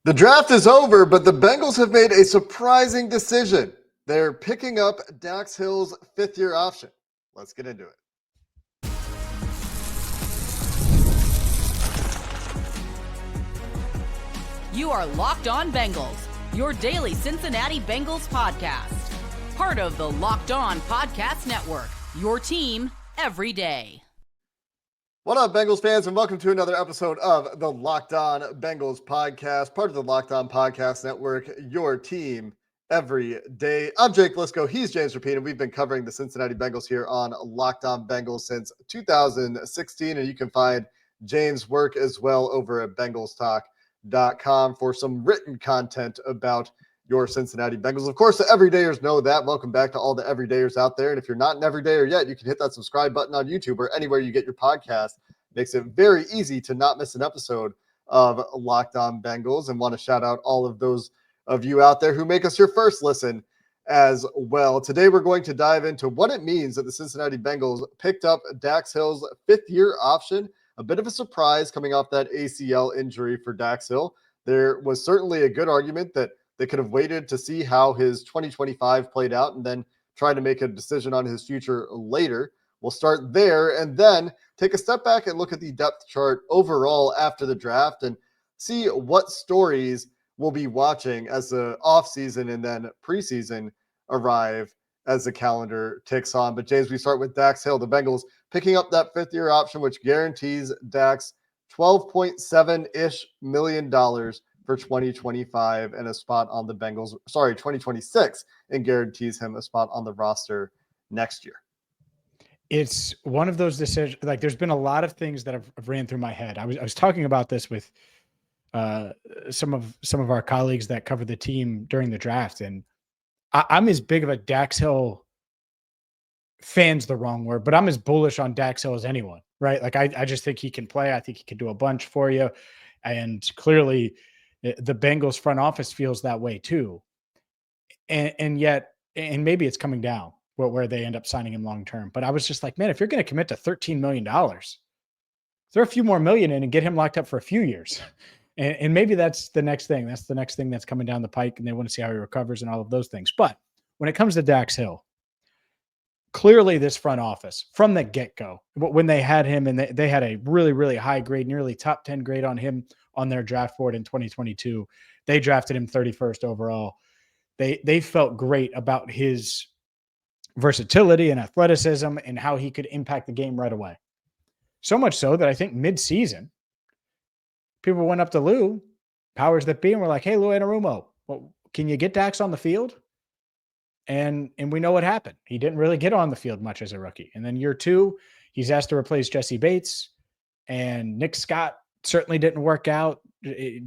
The draft is over, but the Bengals have made a surprising decision. They're picking up Dax Hill's fifth-year option. Let's get into it. You are Locked On Bengals, your daily Cincinnati Bengals podcast. Part of the Locked On Podcast Network, your team every day. What up, Bengals fans, and welcome to another episode of the Locked On Bengals podcast, part of the Locked On Podcast Network, your team every day. I'm Jake Lisco. He's James Rapine, and we've been covering the Cincinnati Bengals here on Locked On Bengals since 2016, and you can find James' work as well over at BengalsTalk.com for some written content about your Cincinnati Bengals. Of course, the everydayers know that. Welcome back to all the everydayers out there. And if you're not an everydayer yet, you can hit that subscribe button on YouTube or anywhere you get your podcast. Makes it very easy to not miss an episode of Locked On Bengals, and want to shout out all of those of you out there who make us your first listen as well. Today, we're going to dive into what it means that the Cincinnati Bengals picked up Dax Hill's fifth-year option. A bit of a surprise coming off that ACL injury for Dax Hill. There was certainly a good argument that they could have waited to see how his 2025 played out and then try to make a decision on his future later. We'll start there and then take a step back and look at the depth chart overall after the draft and see what stories we'll be watching as the offseason and then preseason arrive as the calendar ticks on. But James, we start with Dax Hill, the Bengals picking up that fifth-year option, which guarantees Dax $12.7-ish million for 2025 and a spot on the Bengals, 2026, and guarantees him a spot on the roster next year. It's one of those decisions. Like, there's been a lot of things that have ran through my head. I was talking about this with some of our colleagues that cover the team during the draft, and I'm as big of a Dax Hill fan's the wrong word, but I'm as bullish on Dax Hill as anyone, right? Like, I just think he can play. I think he can do a bunch for you, and clearly the Bengals front office feels that way too. And yet, maybe it's coming down where they end up signing him long-term. But I was just like, man, if you're going to commit to $13 million, throw a few more million in and get him locked up for a few years. And maybe that's the next thing. That's the next thing that's coming down the pike, and they want to see how he recovers and all of those things. But when it comes to Dax Hill, clearly this front office from the get-go, when they had him and they had a really, really high grade, nearly top 10 grade on him on their draft board in 2022, they drafted him 31st overall. They felt great about his versatility and athleticism and how he could impact the game right away. So much so that I think mid-season, people went up to Lou, powers that be, and were like, hey, Lou Anarumo, well, can you get Dax on the field? And we know what happened. He didn't really get on the field much as a rookie. And then year two, he's asked to replace Jesse Bates, and Nick Scott certainly didn't work out.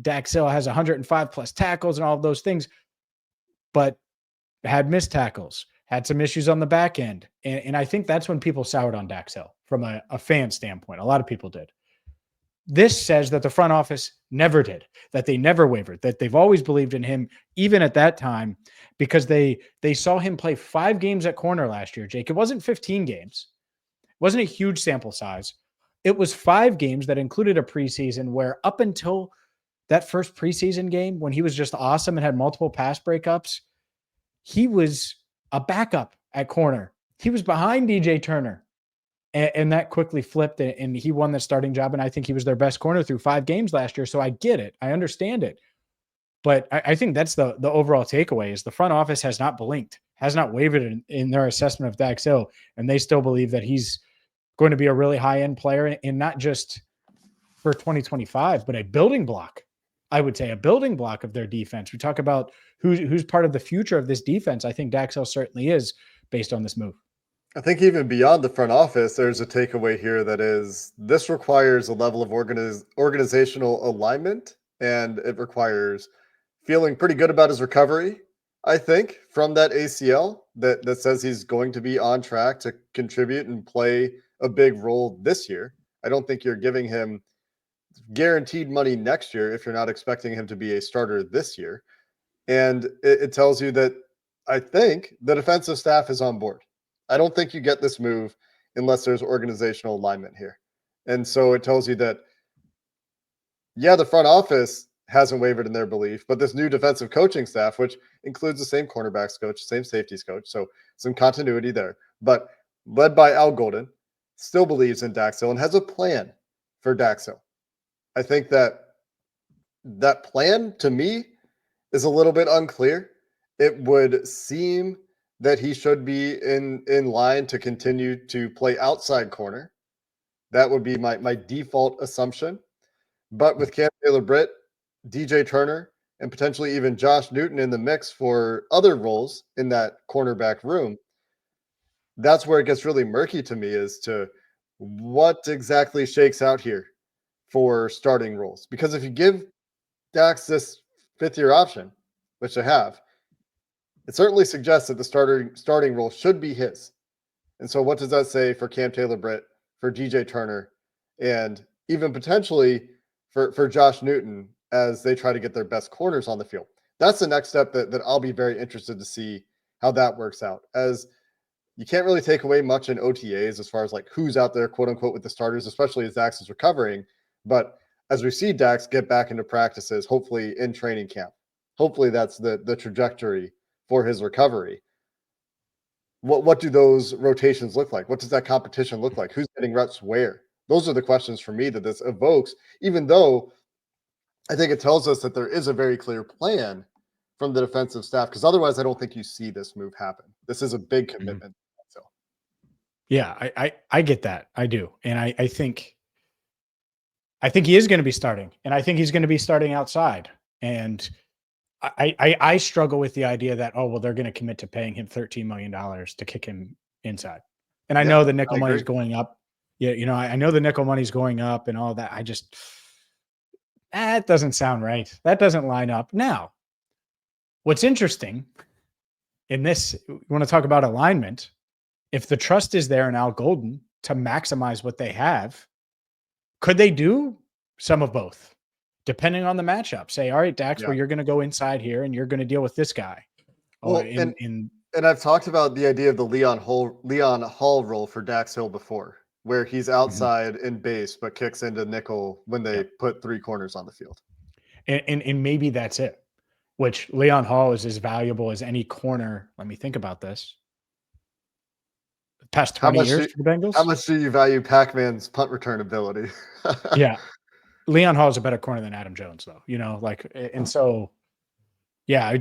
Dax Hill has 105 plus tackles and all of those things, but had missed tackles, had some issues on the back end. And I think that's when people soured on Dax Hill from a fan standpoint. A lot of people did. This says that the front office never did, that they never wavered, that they've always believed in him, even at that time, because they saw him play 5 games at corner last year, Jake. It wasn't 15 games. It wasn't a huge sample size. It was 5 games that included a preseason where up until that first preseason game, when he was just awesome and had multiple pass breakups, he was a backup at corner. He was behind DJ Turner. And that quickly flipped, and he won the starting job. And I think he was their best corner through 5 games last year. So I get it. I understand it. But I think that's the overall takeaway is the front office has not blinked, has not wavered in their assessment of Dax Hill. And they still believe that he's going to be a really high-end player, and not just for 2025, but a building block. I would say a building block of their defense. We talk about who's part of the future of this defense. I think Dax Hill certainly is based on this move. I think even beyond the front office, there's a takeaway here that is this requires a level of organizational alignment, and it requires feeling pretty good about his recovery, I think, from that ACL that says he's going to be on track to contribute and play a big role this year. I don't think you're giving him guaranteed money next year if you're not expecting him to be a starter this year. And it tells you that I think the defensive staff is on board. I don't think you get this move unless there's organizational alignment here. And so it tells you that, yeah, the front office hasn't wavered in their belief, but this new defensive coaching staff, which includes the same cornerbacks coach, same safeties coach, so some continuity there, but led by Al Golden, still believes in Dax Hill and has a plan for Dax Hill. I think that plan to me is a little bit unclear. It would seem that he should be in line to continue to play outside corner. That would be my default assumption. But with Cam Taylor-Britt, DJ Turner, and potentially even Josh Newton in the mix for other roles in that cornerback room, that's where it gets really murky to me as to what exactly shakes out here for starting roles. Because if you give Dax this fifth-year option, which they have, it certainly suggests that the starting role should be his. And so what does that say for Cam Taylor-Britt, for DJ Turner, and even potentially for Josh Newton as they try to get their best corners on the field? That's the next step that I'll be very interested to see how that works out, as you can't really take away much in OTAs as far as like who's out there, quote unquote, with the starters, especially as Dax is recovering. But as we see Dax get back into practices, hopefully in training camp, hopefully that's the trajectory for his recovery. What do those rotations look like? What does that competition look like? Who's getting reps where? Those are the questions for me that this evokes, even though I think it tells us that there is a very clear plan from the defensive staff, because otherwise I don't think you see this move happen. This is a big commitment. So Yeah, I get that. I do. And I think he is going to be starting, and I think he's going to be starting outside. And I struggle with the idea that, oh, well, they're going to commit to paying him $13 million to kick him inside. And I know the nickel money is going up. Yeah, I know the nickel money is going up and all that. I just, that doesn't sound right. That doesn't line up. Now, what's interesting in this, you want to talk about alignment. If the trust is there in Al Golden to maximize what they have, could they do some of both? Depending on the matchup, say, all right, Dax, well, you're going to go inside here and you're going to deal with this guy. Well, and I've talked about the idea of the Leon Hall role for Dax Hill before, where he's outside in base, but kicks into nickel when they put three corners on the field. And maybe that's it, which Leon Hall is as valuable as any corner. Let me think about this. The past 20 years for the Bengals. How much do you value Pac-Man's punt return ability? Yeah. Leon Hall is a better corner than Adam Jones, though, and so, yeah,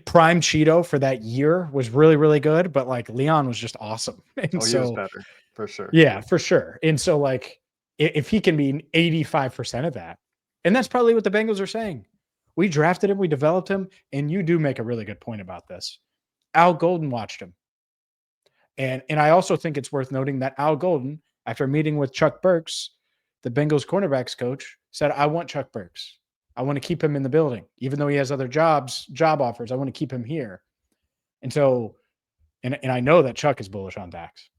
prime Cheeto for that year was really, really good, but like Leon was just awesome. And he was better for sure. Yeah, for sure. And so, like, if he can be 85% of that, and that's probably what the Bengals are saying. We drafted him, we developed him, and you do make a really good point about this. Al Golden watched him. And I also think it's worth noting that Al Golden, after meeting with Chuck Burks, the Bengals cornerbacks coach, said, I want Chuck Burks. I want to keep him in the building. Even though he has other job offers, I want to keep him here. And so, and I know that Chuck is bullish on Dax.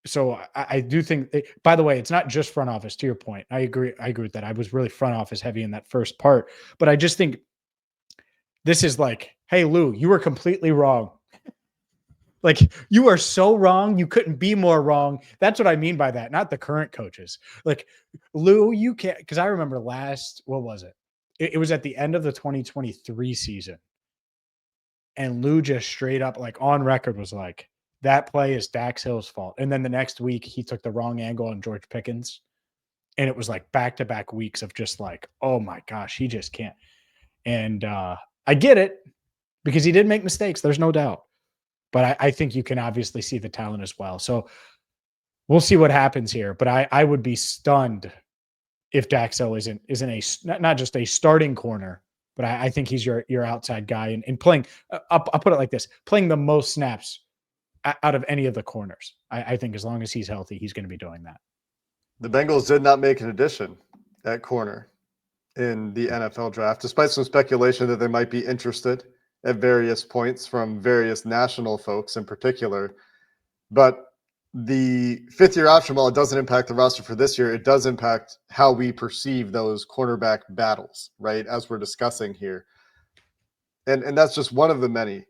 So I do think, by the way, it's not just front office, to your point. I agree with that. I was really front office heavy in that first part. But I just think this is like, hey, Lou, you were completely wrong. Like, you are so wrong. You couldn't be more wrong. That's what I mean by that. Not the current coaches. Like, Lou, you can't, because I remember what was it? It was at the end of the 2023 season. And Lou just straight up, like, on record was like, that play is Dax Hill's fault. And then the next week he took the wrong angle on George Pickens. And it was like back-to-back weeks of just like, oh my gosh, he just can't. And I get it, because he did make mistakes. There's no doubt. But I think you can obviously see the talent as well. So we'll see what happens here. But I would be stunned if Dax Hill isn't not just a starting corner, but I think he's your outside guy and playing. I'll put it like this: playing the most snaps out of any of the corners. I think as long as he's healthy, he's going to be doing that. The Bengals did not make an addition at corner in the NFL draft, despite some speculation that they might be interested at various points from various national folks in particular. But the fifth-year option, while it doesn't impact the roster for this year, it does impact how we perceive those cornerback battles, right, as we're discussing here. And that's just one of the many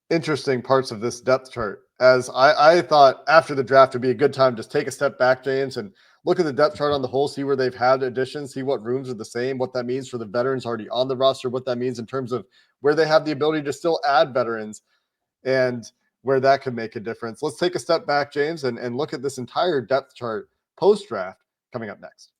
interesting parts of this depth chart. As I thought after the draft would be a good time to take a step back, James, and look at the depth chart on the whole, see where they've had additions, see what rooms are the same, what that means for the veterans already on the roster, what that means in terms of where they have the ability to still add veterans and where that could make a difference. Let's take a step back, James, and look at this entire depth chart post-draft coming up next.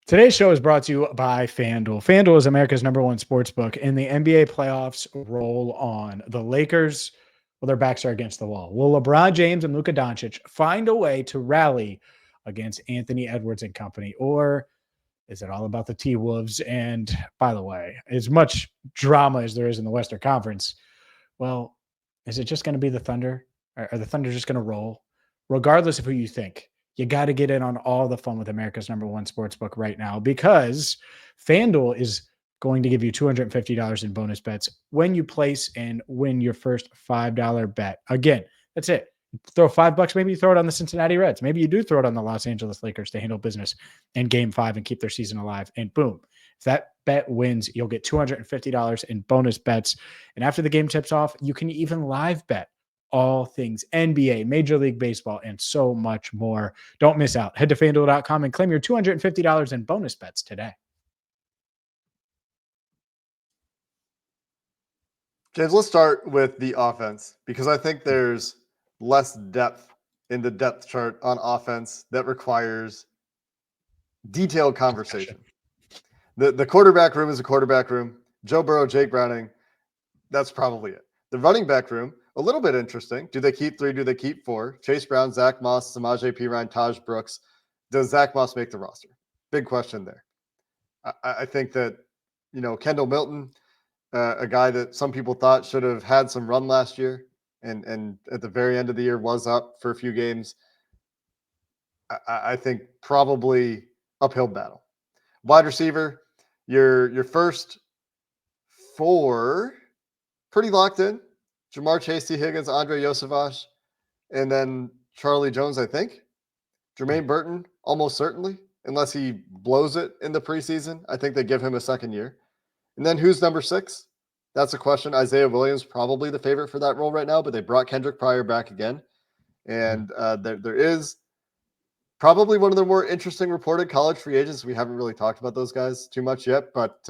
Today's show is brought to you by FanDuel. FanDuel is America's #1 sports book, and the NBA playoffs roll on. The Lakers, well, their backs are against the wall. Will LeBron James and Luka Doncic find a way to rally against Anthony Edwards and company? Or is it all about the T-Wolves? And by the way, as much drama as there is in the Western Conference, well, is it just going to be the Thunder? Are the Thunder just going to roll? Regardless of who you think, you got to get in on all the fun with America's #1 sportsbook right now, because FanDuel is going to give you $250 in bonus bets when you place and win your first $5 bet. Again, that's it. Throw $5, maybe you throw it on the Cincinnati Reds. Maybe you do throw it on the Los Angeles Lakers to handle business in Game 5 and keep their season alive. And boom, if that bet wins, you'll get $250 in bonus bets. And after the game tips off, you can even live bet all things NBA, Major League Baseball, and so much more. Don't miss out. Head to FanDuel.com and claim your $250 in bonus bets today. James, let's start with the offense, because I think there's less depth in the depth chart on offense that requires detailed conversation. The quarterback room is a quarterback room. Joe Burrow, Jake Browning, that's probably it. The running back room, a little bit interesting. Do they keep 3? Do they keep 4? Chase Brown, Zach Moss, Samaje Perine, Taj Brooks. Does Zach Moss make the roster? Big question there. I think that, Kendall Milton, a guy that some people thought should have had some run last year, and at the very end of the year was up for a few games. I think probably uphill battle. Wide receiver, your first 4 pretty locked in. Jamar Chase, T. Higgins, Andre Yosevach, and then Charlie Jones, I think. Jermaine Burton, almost certainly, unless he blows it in the preseason. I think they give him a second year. And then who's number 6? That's a question. Isaiah Williams, probably the favorite for that role right now, but they brought Kendrick Pryor back again. And there is probably one of the more interesting reported college free agents. We haven't really talked about those guys too much yet, but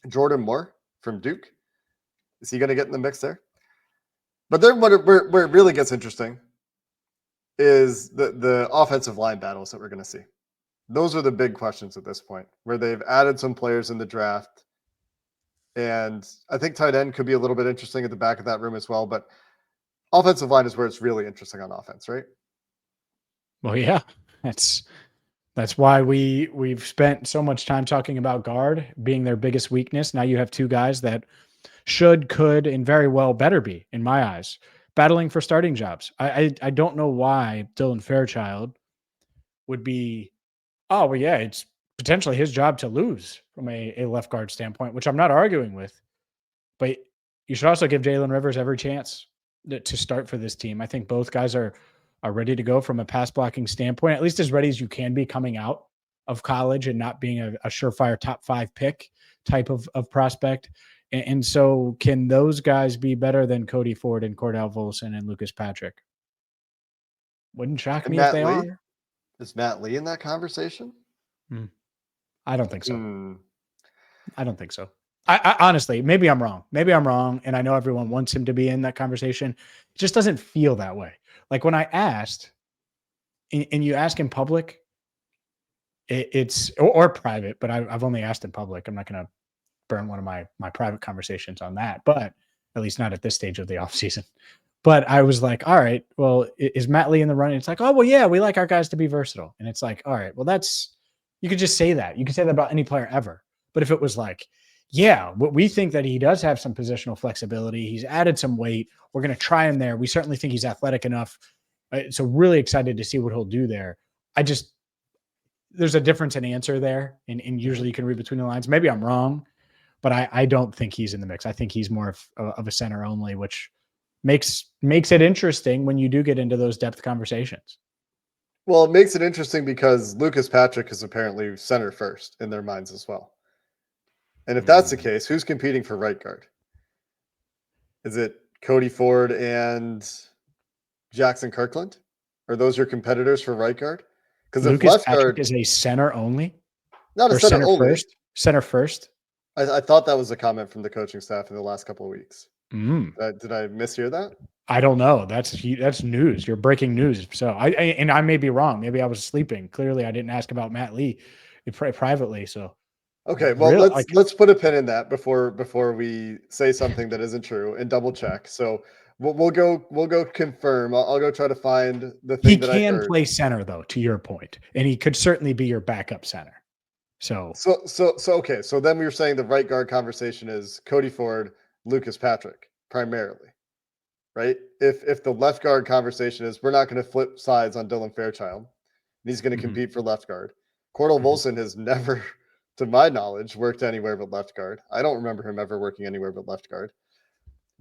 Jordan Moore from Duke. Is he going to get in the mix there? But then where it really gets interesting is the offensive line battles that we're going to see. Those are the big questions at this point, where they've added some players in the draft. And I think tight end could be a little bit interesting at the back of that room as well. But offensive line is where it's really interesting on offense, right? Well, yeah, that's why we've spent so much time talking about guard being their biggest weakness. Now you have 2 guys that should, could, and very well better be, in my eyes, battling for starting jobs. I don't know why Dylan Fairchild would be, oh, well, yeah, it's potentially his job to lose from a left guard standpoint, which I'm not arguing with. But you should also give Jalen Rivers every chance to start for this team. I think both guys are ready to go from a pass blocking standpoint, at least as ready as you can be coming out of college and not being a surefire top 5 pick type of prospect. And so can those guys be better than Cody Ford and Cordell Volson and Lucas Patrick? Wouldn't shock me if they are. Is Matt Lee in that conversation? I don't think so. I don't think so. I honestly, maybe I'm wrong. And I know everyone wants him to be in that conversation. It just doesn't feel that way. Like when I asked, and you ask in public, it's or private, but I've only asked in public. I'm not going to burn one of my private conversations on that, but at least not at this stage of the offseason. But I was like, all right, well, is Matt Lee in the running? It's like, oh, well, yeah, we like our guys to be versatile. And it's like, all right, well, you could just say that. You could say that about any player ever. But if it was like, yeah, we think that he does have some positional flexibility. He's added some weight. We're going to try him there. We certainly think he's athletic enough. So really excited to see what he'll do there. There's a difference in answer there. And usually you can read between the lines. Maybe I'm wrong, but I don't think he's in the mix. I think he's more of a center only, which makes it interesting when you do get into those depth conversations. Well, it makes it interesting because Lucas Patrick is apparently center first in their minds as well. And if that's the case, who's competing for right guard? Is it Cody Ford and Jackson Kirkland? Are those your competitors for right guard? Because if Lucas left Patrick guard, is a center only not a or center center only, first. Center first. I thought that was a comment from the coaching staff in the last couple of weeks. Mm. Did I mishear that? I don't know. That's news. You're breaking news. So I may be wrong. Maybe I was sleeping. Clearly, I didn't ask about Matt Lee privately. So Okay, well real like let's put a pin in that before we say something that isn't true and double check. So we'll go confirm. I'll go try to find the he thing that I can heard. play center though, to your point, and he could certainly be your backup center. So Okay. So then we were saying the right guard conversation is Cody Ford, Lucas Patrick primarily, right? If the left guard conversation is we're not going to flip sides on Dylan Fairchild, and he's going to compete for left guard. Cordell Volson has never, to my knowledge, worked anywhere but left guard. I don't remember him ever working anywhere but left guard.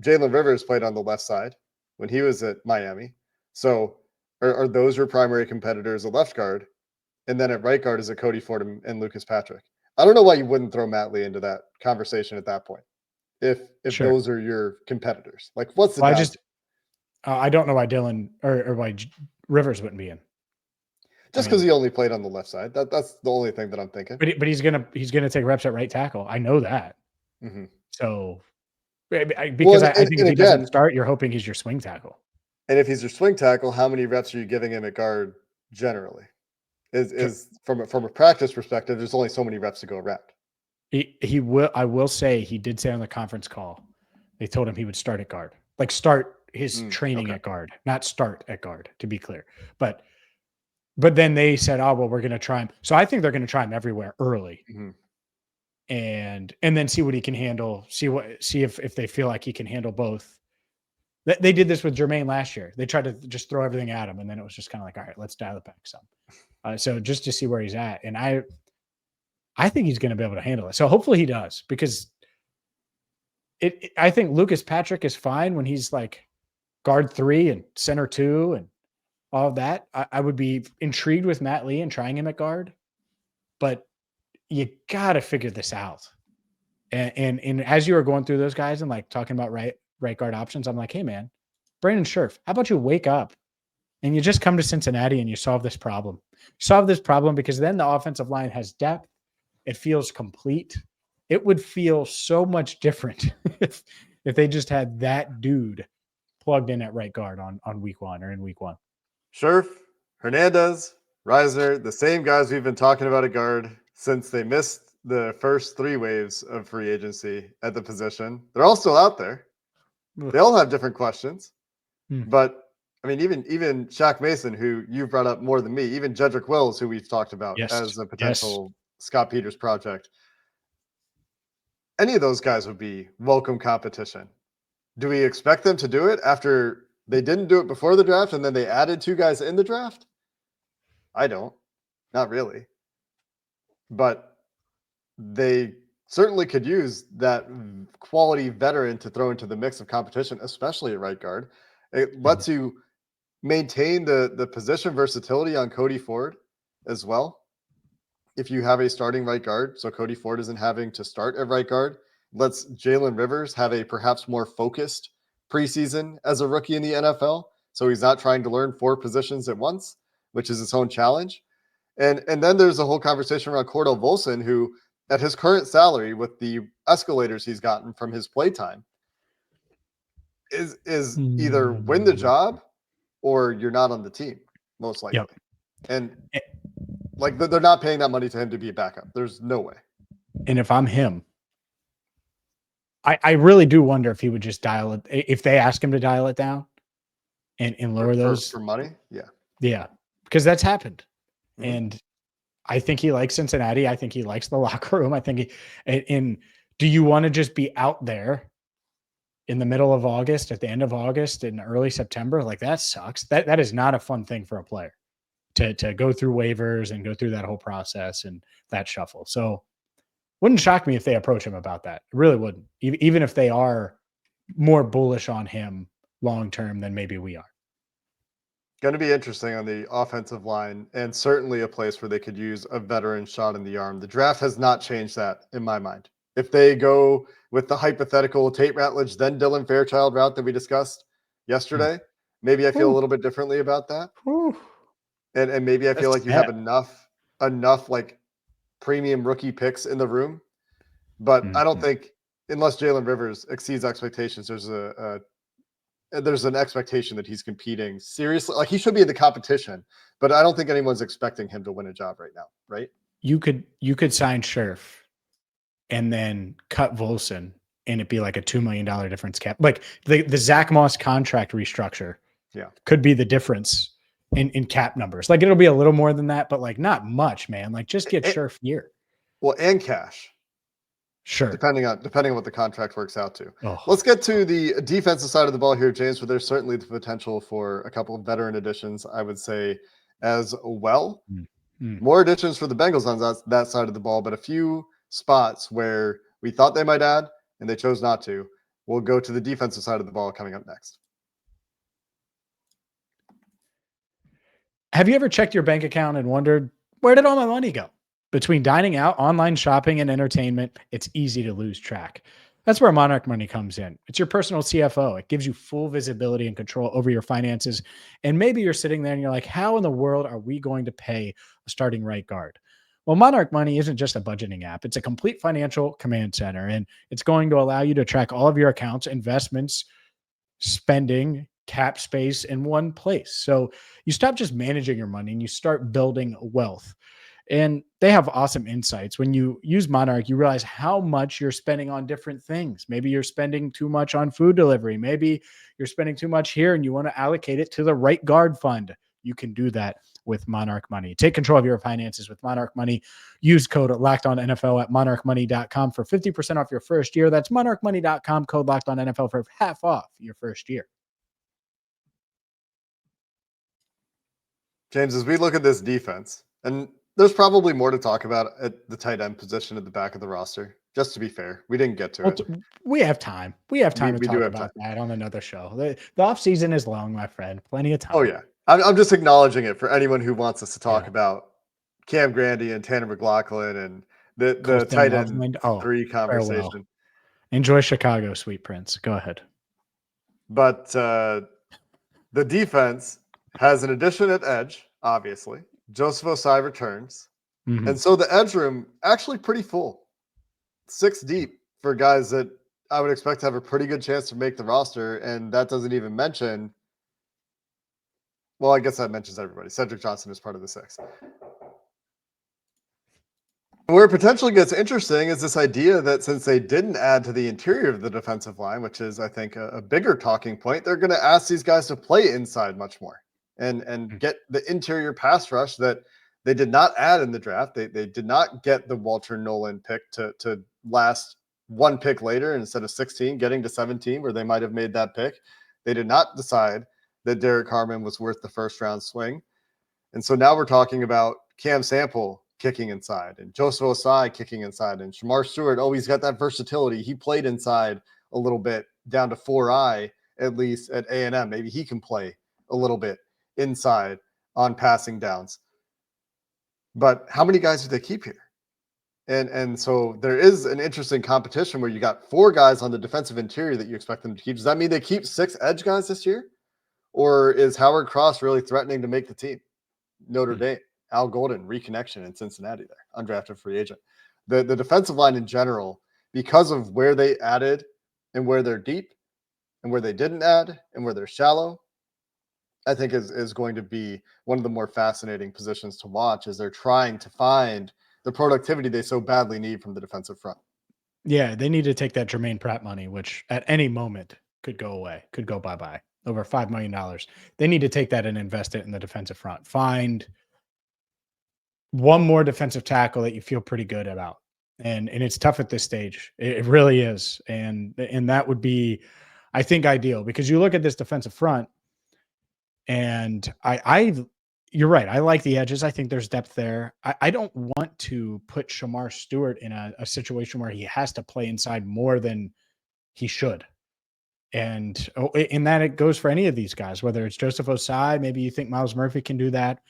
Jalen Rivers played on the left side when he was at Miami. So are those your primary competitors at left guard? And then at right guard is a Cody Ford and Lucas Patrick. I don't know why you wouldn't throw Matt Lee into that conversation at that point. If Sure. those are your competitors, like what's the well, I don't know why Dylan or why Rivers wouldn't be in. Just because he only played on the left side. That's the only thing that I'm thinking. But he's gonna take reps at right tackle. I know that. Mm-hmm. So because I think if he doesn't start, you're hoping he's your swing tackle. And if he's your swing tackle, how many reps are you giving him at guard generally? Is from a practice perspective, there's only so many reps to go around. He will. I will say he did say on the conference call, they told him he would start at guard, like start his training at guard, not start at guard, to be clear. But then they said, oh, well, we're going to try him. So I think they're going to try him everywhere early, and then see what he can handle. See if they feel like he can handle both. They did this with Jermaine last year. They tried to just throw everything at him, and then it was just kind of like, all right, let's dial it back some. So just to see where he's at, and I think he's going to be able to handle it. So hopefully he does, because I think Lucas Patrick is fine when he's like guard 3 and center 2 and all of that. I would be intrigued with Matt Lee and trying him at guard, but you got to figure this out. And as you were going through those guys and like talking about right guard options, I'm like, hey man, Brandon Scherf, how about you wake up and you just come to Cincinnati and you solve this problem? Solve this problem, because then the offensive line has depth. It feels complete. It would feel so much different if they just had that dude plugged in at right guard on week 1 or in week 1. Scherf, Hernandez, Reisner, the same guys we've been talking about at guard since they missed the first 3 waves of free agency at the position. They're all still out there. They all have different questions. But I mean, even Shaq Mason, who you've brought up more than me, even Jedrick Wills, who we've talked about as a potential Scott Peters project. Any of those guys would be welcome competition. Do we expect them to do it after they didn't do it before the draft and then they added 2 guys in the draft? I don't. Not really. But they certainly could use that quality veteran to throw into the mix of competition, especially at right guard. It lets you maintain the position versatility on Cody Ford as well. If you have a starting right guard, so Cody Ford isn't having to start at right guard, lets Jalen Rivers have a perhaps more focused preseason as a rookie in the NFL. So he's not trying to learn 4 positions at once, which is its own challenge. And then there's a whole conversation around Cordell Volson, who at his current salary with the escalators he's gotten from his playtime is either win the job or you're not on the team, most likely. And like they're not paying that money to him to be a backup. There's no way. And if I'm him, I really do wonder if he would just dial it, if they ask him to dial it down and lower those for money. Yeah. Because that's happened. And I think he likes Cincinnati. I think he likes the locker room. I think and do you want to just be out there in the middle of August, at the end of August, in early September? Like, that sucks. That is not a fun thing for a player to go through waivers and go through that whole process and that shuffle. So wouldn't shock me if they approach him about that. It really wouldn't, even if they are more bullish on him long-term than maybe we are. Going to be interesting on the offensive line, and certainly a place where they could use a veteran shot in the arm. The draft has not changed that in my mind. If they go with the hypothetical Tate Ratledge, then Dylan Fairchild route that we discussed yesterday, maybe I feel a Whew. little bit differently about that. Whew. And maybe I feel That's like you sad. have enough like premium rookie picks in the room. But I don't Mhm. think unless Jalen Rivers exceeds expectations, there's an expectation that he's competing seriously. Like he should be in the competition, but I don't think anyone's expecting him to win a job right now, right? You could sign Scherf and then cut Volson, and it'd be like a $2 million difference cap. Like the Zach Moss contract restructure Yeah. could be the difference in cap numbers. Like it'll be a little more than that, but like not much, man. Like just get Scherf here. Well, and cash, Sure. depending on what the contract works out to. Oh, Let's get to the defensive side of the ball here, James, where there's certainly the potential for a couple of veteran additions, I would say, as well. mm. More additions for the Bengals on that side of the ball, but a few spots where we thought they might add and they chose not to. We'll go to the defensive side of the ball coming up next. Have you ever checked your bank account and wondered, where did all my money go? Between dining out, online shopping, and entertainment, it's easy to lose track. That's where Monarch Money comes in. It's your personal CFO. It gives you full visibility and control over your finances. And maybe you're sitting there and you're like, how in the world are we going to pay a starting right guard? Well, Monarch Money isn't just a budgeting app. It's a complete financial command center, and it's going to allow you to track all of your accounts, investments, spending, cap space in one place. So you stop just managing your money and you start building wealth. And they have awesome insights. When you use Monarch, you realize how much you're spending on different things. Maybe you're spending too much on food delivery. Maybe you're spending too much here and you want to allocate it to the right guard fund. You can do that with Monarch Money. Take control of your finances with Monarch Money. Use code LOCKEDONNFL at monarchmoney.com for 50% off your first year. That's monarchmoney.com, code LOCKEDONNFL for half off your first year. James, as we look at this defense, and there's probably more to talk about at the tight end position at the back of the roster. Just to be fair, we didn't get to Well, it. we have time. We have time We to do talk have about time. that on another show. The off season is long, my friend. Plenty of time. Oh, yeah. I'm just acknowledging it for anyone who wants us to talk Yeah. about Cam Grandy and Tanner McLaughlin and the Colston tight end Loveland. Oh, 3 farewell. conversation. Enjoy Chicago, sweet prince. Go ahead. But the defense has an addition at edge, obviously. Joseph Osai returns. Mhm. And so the edge room actually pretty full. 6 deep for guys that I would expect to have a pretty good chance to make the roster. And that doesn't even mention, well, I guess that mentions everybody. Cedric Johnson is part of the 6. Where it potentially gets interesting is this idea that since they didn't add to the interior of the defensive line, which is, I think, a bigger talking point, they're going to ask these guys to play inside much more and get the interior pass rush that they did not add in the draft. They did not get the Walter Nolan pick to last one pick later instead of 16, getting to 17, where they might have made that pick. They did not decide that Derek Harmon was worth the first round swing. And so now we're talking about Cam Sample kicking inside and Joseph Osai kicking inside and Shamar Stewart. Oh, he's got that versatility. He played inside a little bit down to 4I, at least at A&M. Maybe he can play a little bit inside on passing downs. But how many guys do they keep here? And so there is an interesting competition where you got 4 guys on the defensive interior that you expect them to keep. Does that mean they keep 6 edge guys this year? Or is Howard Cross really threatening to make the team? Notre Dame, Al Golden, reconnection in Cincinnati there, undrafted free agent. The defensive line in general, because of where they added and where they're deep and where they didn't add and where they're shallow, I think is going to be one of the more fascinating positions to watch as they're trying to find the productivity they so badly need from the defensive front. Yeah, they need to take that Jermaine Pratt money, which at any moment could go away, could go bye-bye. Over $5 million. They need to take that and invest it in the defensive front. Find one more defensive tackle that you feel pretty good about. And it's tough at this stage. It really is. And that would be, I think, ideal, because you look at this defensive front and you're right. I like the edges. I think there's depth there. I don't want to put Shamar Stewart in a situation where he has to play inside more than he should. And in that it goes for any of these guys, whether it's Joseph Osai, maybe you think Miles Murphy can do that.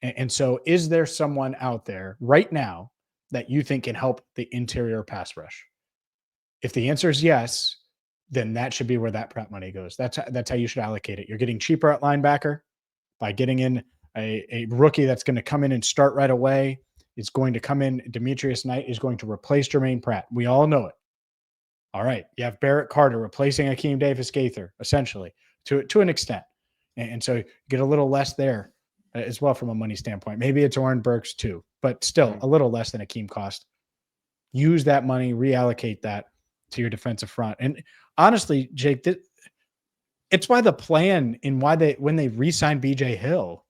And so is there someone out there right now that you think can help the interior pass rush? If the answer is yes, then that should be where that prep money goes. That's how you should allocate it. You're getting cheaper at linebacker by getting in a rookie that's going to come in and start right away. It's going to come in. Demetrius Knight is going to replace Jermaine Pratt. We all know it. All right. You have Barrett Carter replacing Akeem Davis-Gaither, essentially, to an extent. And so you get a little less there as well from a money standpoint. Maybe it's Oren Burks too, but still a little less than Akeem cost. Use that money, reallocate that to your defensive front. And honestly, Jake, it's why the plan and when they re-signed BJ Hill,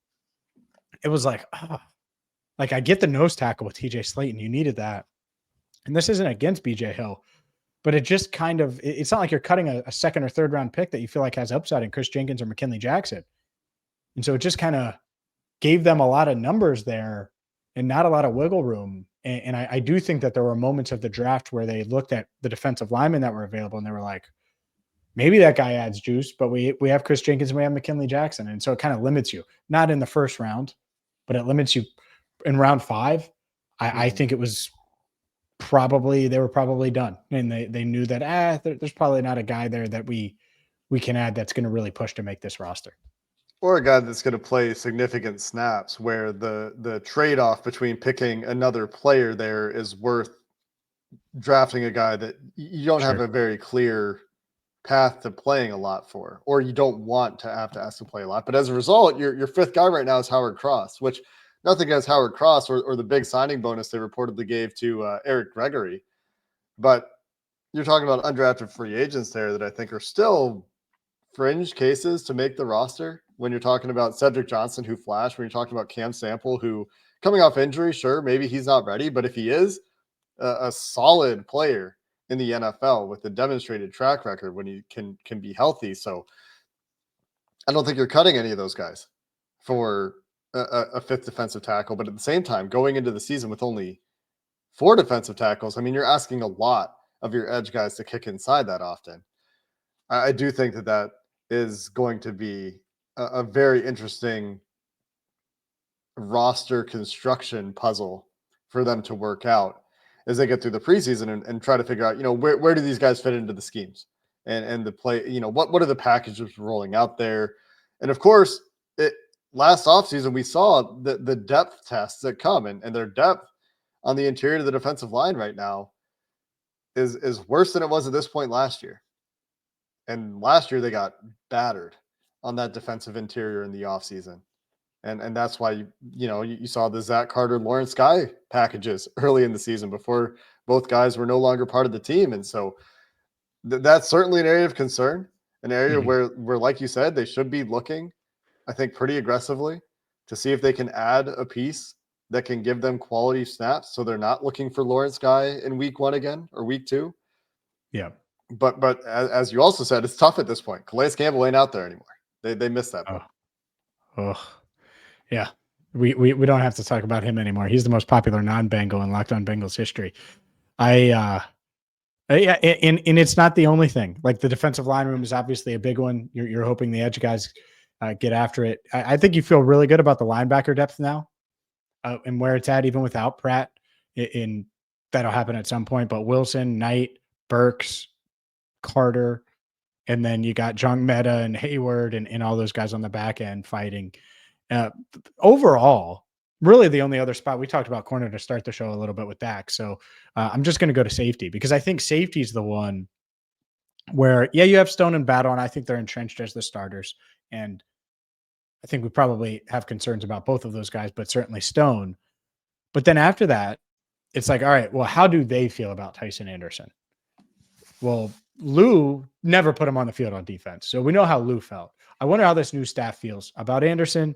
it was like, like I get the nose tackle with TJ Slayton. You needed that. And this isn't against BJ Hill, but it just kind of, it's not like you're cutting a second or third round pick that you feel like has upside in Chris Jenkins or McKinley Jackson. And so it just kind of gave them a lot of numbers there and not a lot of wiggle room. And I do think that there were moments of the draft where they looked at the defensive linemen that were available and they were like, maybe that guy adds juice, but we have Chris Jenkins and we have McKinley Jackson. And so it kind of limits you, not in the first round, but it limits you in round 5. I think it was they were probably done. And they knew that, there's probably not a guy there that we can add that's going to really push to make this roster. Or a guy that's going to play significant snaps where the trade-off between picking another player there is worth drafting a guy that you don't have a very clear path to playing a lot for, or you don't want to have to ask to play a lot. But as a result, your fifth guy right now is Howard Cross, which nothing against Howard Cross or the big signing bonus they reportedly gave to Eric Gregory. But you're talking about undrafted free agents there that I think are still fringe cases to make the roster. When you're talking about Cedric Johnson, who flashed, when you're talking about Cam Sample, who coming off injury, sure, maybe he's not ready, but if he is a solid player in the NFL with a demonstrated track record when he can be healthy. So I don't think you're cutting any of those guys for a fifth defensive tackle. But at the same time, going into the season with only 4 defensive tackles, I mean, you're asking a lot of your edge guys to kick inside that often. I do think that is going to be a very interesting roster construction puzzle for them to work out as they get through the preseason and try to figure out, where do these guys fit into the schemes and the play, what are the packages rolling out there? And of course, last offseason, we saw the depth tests that come and their depth on the interior of the defensive line right now is worse than it was at this point last year. And last year they got battered on that defensive interior in the offseason. And that's why, you saw the Zach Carter, Lawrence Guy packages early in the season before both guys were no longer part of the team. And so that's certainly an area of concern, an area where, like you said, they should be looking, I think, pretty aggressively to see if they can add a piece that can give them quality snaps. So they're not looking for Lawrence Guy in week 1 again or week 2. Yeah. But as you also said, it's tough at this point. Calais Campbell ain't out there anymore. They missed that. Yeah. We don't have to talk about him anymore. He's the most popular non-Bengal in Locked On Bengals history. And it's not the only thing. Like the defensive line room is obviously a big one. You're hoping the edge guys get after it. I think you feel really good about the linebacker depth now and where it's at, even without Pratt. In that'll happen at some point. But Wilson, Knight, Burks, Carter, and then you got Jung Meta and Hayward and all those guys on the back end fighting. Overall, really the only other spot we talked about corner to start the show a little bit with Dax. So I'm just going to go to safety because I think safety is the one where, you have Stone and Battle, and I think they're entrenched as the starters. And I think we probably have concerns about both of those guys, but certainly Stone. But then after that, it's like, all right, well, how do they feel about Tyson Anderson? Well, Lou never put him on the field on defense. So we know how Lou felt. I wonder how this new staff feels about Anderson,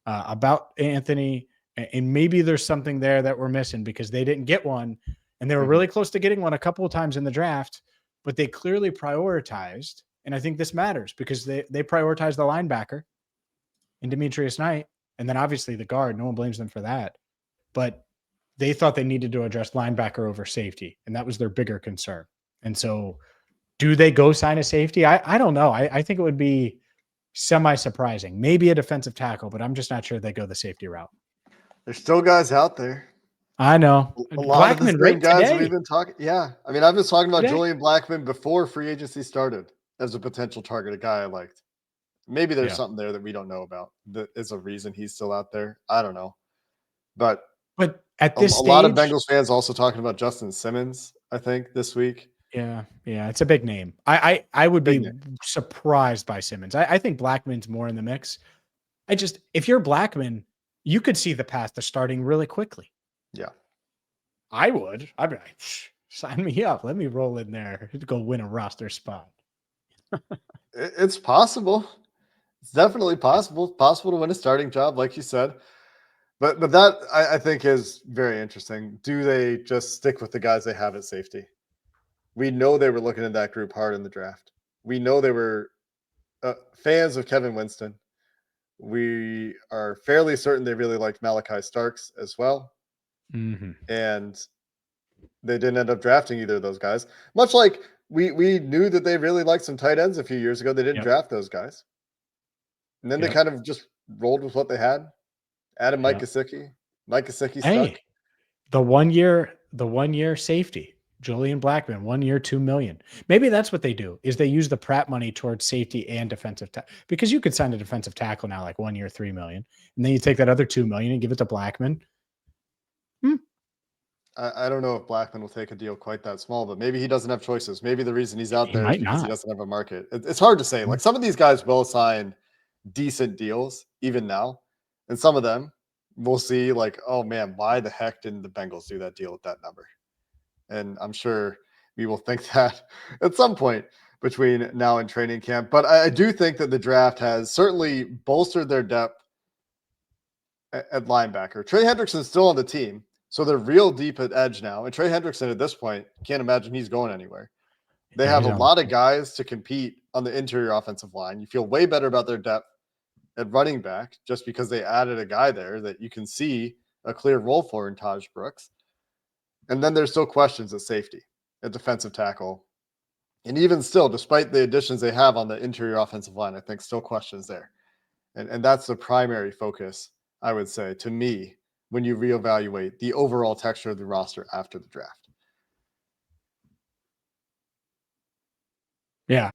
about Anthony, and maybe there's something there that we're missing because they didn't get one and they were really close to getting one a couple of times in the draft, but they clearly prioritized. And I think this matters because they prioritized the linebacker in Demetrius Knight. And then obviously the guard, no one blames them for that, but they thought they needed to address linebacker over safety. And that was their bigger concern. And so do they go sign a safety? I don't know. I think it would be semi-surprising. Maybe a defensive tackle, but I'm just not sure they go the safety route. There's still guys out there. I know. A lot of the Blackman same right guys we've today. been talking. Yeah. I mean, I've been talking about Today. Julian Blackman before free agency started as a potential target, a guy I liked. Maybe there's Yeah. something there that we don't know about that is a reason he's still out there. I don't know. But But at a this lot of stage, Bengals fans also talking about Justin Simmons, I think, this week. yeah, it's a big name. I would Big be name. surprised by Simmons. I think Blackman's more in the mix. If you're Blackman, you could see the path to starting really quickly. Yeah. I would. I'd be like, sign me up. Let me roll in there to go win a roster spot. It's possible. It's definitely possible. It's possible to win a starting job, like you said. But that I think is very interesting. Do they just stick with the guys they have at safety? We know they were looking at that group hard in the draft. We know they were fans of Kevin Winston. We are fairly certain they really liked Malachi Starks as well. Mm-hmm. And they didn't end up drafting either of those guys. Much like we knew that they really liked some tight ends a few years ago. They didn't Yep. draft those guys. And then they Yep. kind of just rolled with what they had. Added Mike Yep. Gesicki. Mike Gesicki Hey, stuck. the 1 year safety, Julian Blackman, 1 year, $2 million. Maybe that's what they do is they use the Pratt money towards safety and defensive because you could sign a defensive tackle now, like 1 year, $3 million. And then you take that other $2 million and give it to Blackman. I don't know if Blackman will take a deal quite that small, but maybe he doesn't have choices. Maybe the reason he's out He there is might because he not. doesn't have a market. It's hard to say. Mhm. Like some of these guys will sign decent deals even now, and some of them we'll see like, oh man, why the heck didn't the Bengals do that deal at that number? And I'm sure we will think that at some point between now and training camp. But I do think that the draft has certainly bolstered their depth at linebacker. Trey Hendrickson's still on the team, so they're real deep at edge now. And Trey Hendrickson at this point, can't imagine he's going anywhere. They Yeah, have he's a on. lot of guys to compete on the interior offensive line. You feel way better about their depth at running back just because they added a guy there that you can see a clear role for in Taj Brooks. And then there's still questions at safety, at defensive tackle. And even still, despite the additions they have on the interior offensive line, I think still questions there. And that's the primary focus, I would say, to me, when you reevaluate the overall texture of the roster after the draft. Yeah.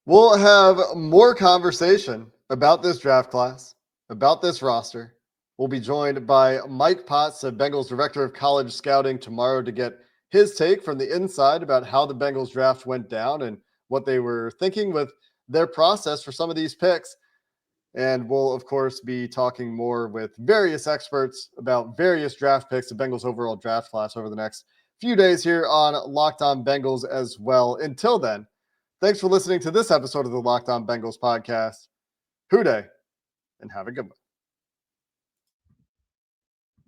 We'll have more conversation about this draft class, about this roster. We'll be joined by Mike Potts, the Bengals Director of College Scouting, tomorrow to get his take from the inside about how the Bengals draft went down and what they were thinking with their process for some of these picks. And we'll, of course, be talking more with various experts about various draft picks, the Bengals overall draft class over the next few days here on Locked On Bengals as well. Until then, thanks for listening to this episode of the Locked On Bengals podcast. Hoo day, and have a good one.